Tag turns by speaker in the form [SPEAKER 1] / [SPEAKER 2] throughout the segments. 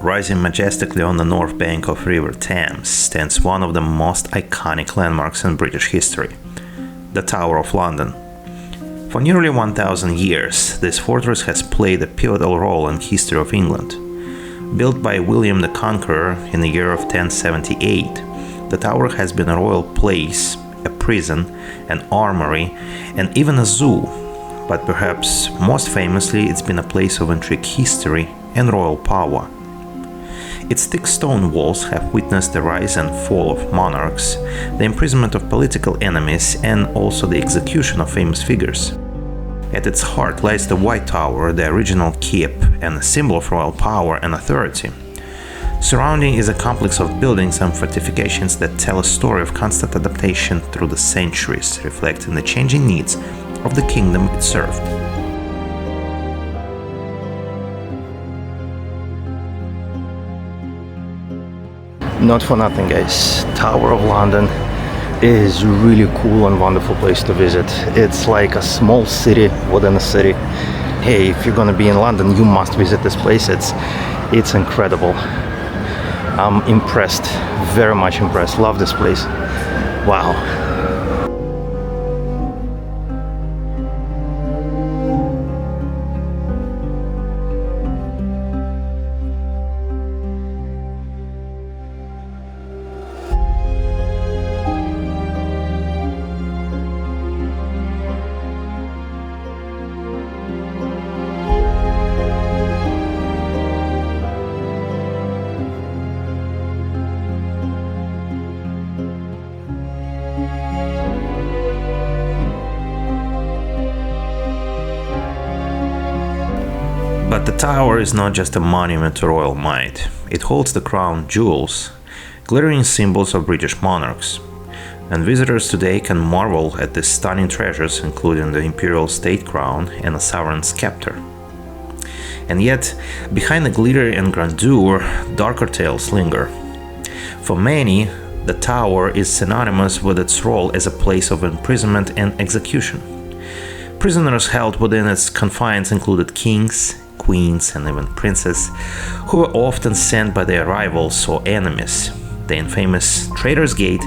[SPEAKER 1] rising majestically on the north bank of River Thames, stands one of the most iconic landmarks in British history, the Tower of London. For nearly 1,000 years, this fortress has played a pivotal role in the history of England. Built by William the Conqueror in the year of 1078, the tower has been a royal place, a prison, an armory, and even a zoo, but perhaps most famously it's been a place of intrigue, history, and royal power. Its thick stone walls have witnessed the rise and fall of monarchs, the imprisonment of political enemies, and also the execution of famous figures. At its heart lies the White Tower, the original keep and a symbol of royal power and authority. Surrounding is a complex of buildings and fortifications that tell a story of constant adaptation through the centuries, reflecting the changing needs of the kingdom it served. Not for nothing, guys. Tower of London is a really cool and wonderful place to visit. It's like a small city within a city. Hey, if you're gonna be in London, you must visit this place. It's incredible. I'm impressed, very much impressed. Love this place. Wow. But the tower is not just a monument to royal might. It holds the crown jewels, glittering symbols of British monarchs. And visitors today can marvel at these stunning treasures, including the imperial state crown and a sovereign scepter. And yet, behind the glitter and grandeur, darker tales linger. For many, the tower is synonymous with its role as a place of imprisonment and execution. Prisoners held within its confines included kings, queens, and even princes, who were often sent by their rivals or enemies. The infamous Traitor's Gate,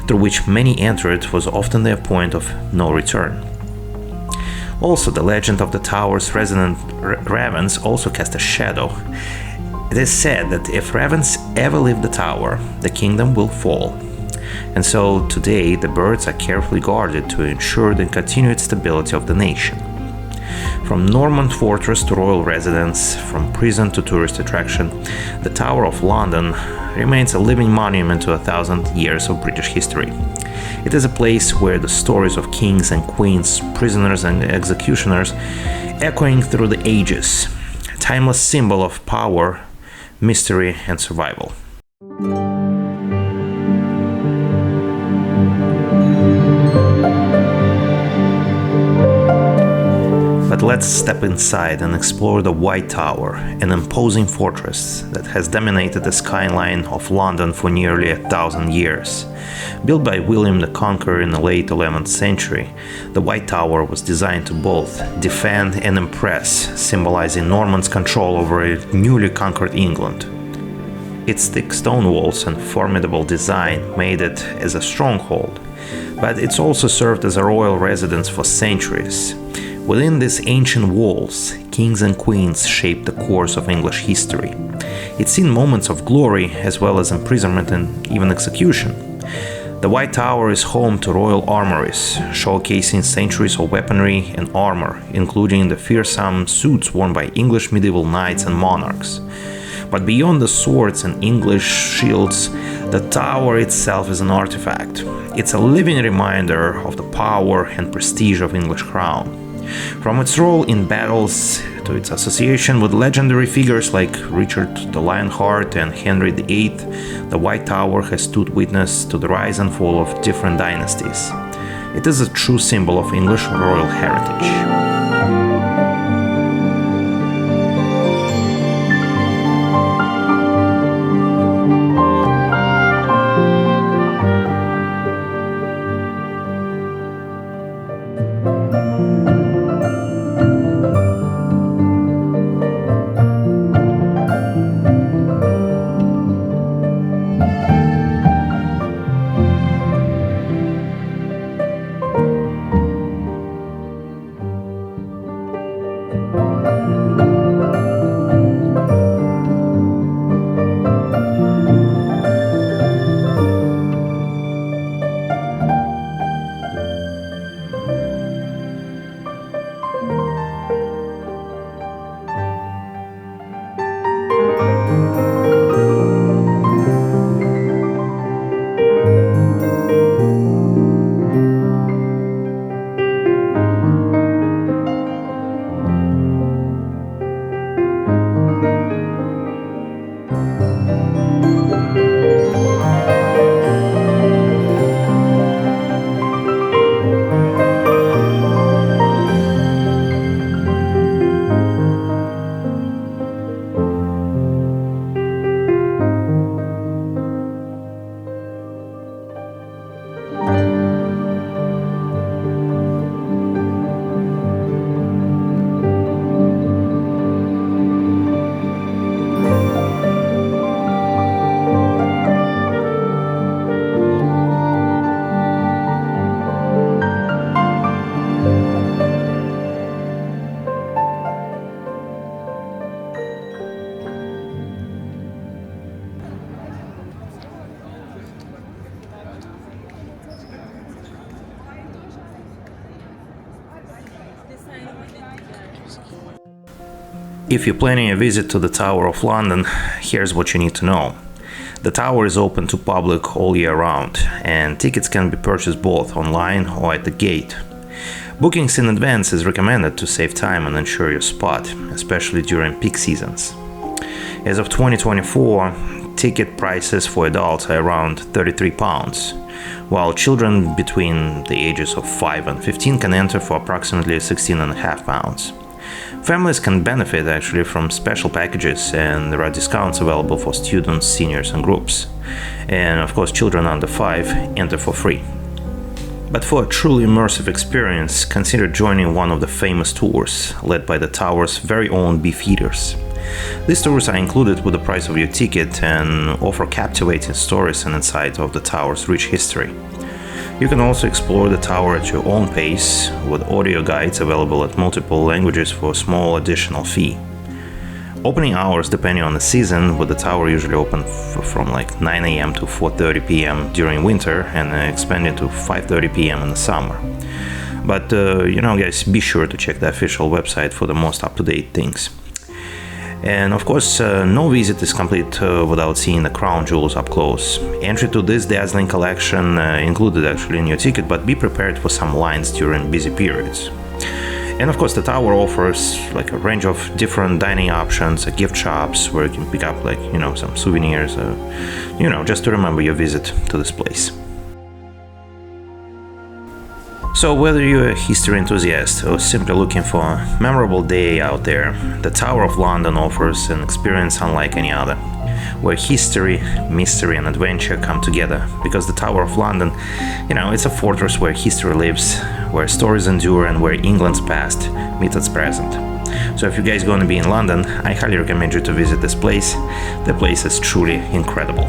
[SPEAKER 1] through which many entered, was often their point of no return. Also, the legend of the tower's resident ravens also cast a shadow. It is said that if ravens ever leave the tower, the kingdom will fall. And so today the birds are carefully guarded to ensure the continued stability of the nation. From Norman fortress to royal residence, from prison to tourist attraction, the Tower of London remains a living monument to 1,000 years of British history. It is a place where the stories of kings and queens, prisoners and executioners, echoing through the ages, a timeless symbol of power, mystery, and survival. But let's step inside and explore the White Tower, an imposing fortress that has dominated the skyline of London for nearly 1,000 years. Built by William the Conqueror in the late 11th century, the White Tower was designed to both defend and impress, symbolizing Norman's control over a newly conquered England. Its thick stone walls and formidable design made it as a stronghold, but it's also served as a royal residence for centuries. Within these ancient walls, kings and queens shaped the course of English history. It's seen moments of glory as well as imprisonment and even execution. The White Tower is home to royal armories, showcasing centuries of weaponry and armor, including the fearsome suits worn by English medieval knights and monarchs. But beyond the swords and English shields, the tower itself is an artifact. It's a living reminder of the power and prestige of English crown. From its role in battles to its association with legendary figures like Richard the Lionheart and Henry VIII, the White Tower has stood witness to the rise and fall of different dynasties. It is a true symbol of English royal heritage. If you're planning a visit to the Tower of London, here's what you need to know. The tower is open to public all year round, and tickets can be purchased both online or at the gate. Bookings in advance is recommended to save time and ensure your spot, especially during peak seasons. As of 2024, ticket prices for adults are around £33, while children between the ages of 5 and 15 can enter for approximately £16.50. Families can benefit actually from special packages, and there are discounts available for students, seniors and groups. And of course, children under 5 enter for free. But for a truly immersive experience, consider joining one of the famous tours led by the tower's very own beef eaters. These tours are included with the price of your ticket and offer captivating stories and insight of the tower's rich history. You can also explore the tower at your own pace, with audio guides available at multiple languages for a small additional fee. Opening hours depending on the season, with the tower usually open from like 9 a.m. to 4:30 p.m. during winter and expanding to 5:30 p.m. in the summer. But guys, be sure to check the official website for the most up-to-date things. And of course, no visit is complete without seeing the crown jewels up close. Entry to this dazzling collection included actually in your ticket, but be prepared for some lines during busy periods. And of course, the tower offers like a range of different dining options, gift shops where you can pick up some souvenirs, just to remember your visit to this place. So whether you're a history enthusiast or simply looking for a memorable day out there, the Tower of London offers an experience unlike any other, where history, mystery and adventure come together, because the Tower of London, it's a fortress where history lives, where stories endure and where England's past meets its present. So if you guys going to be in London, I highly recommend you to visit this place. The place is truly incredible.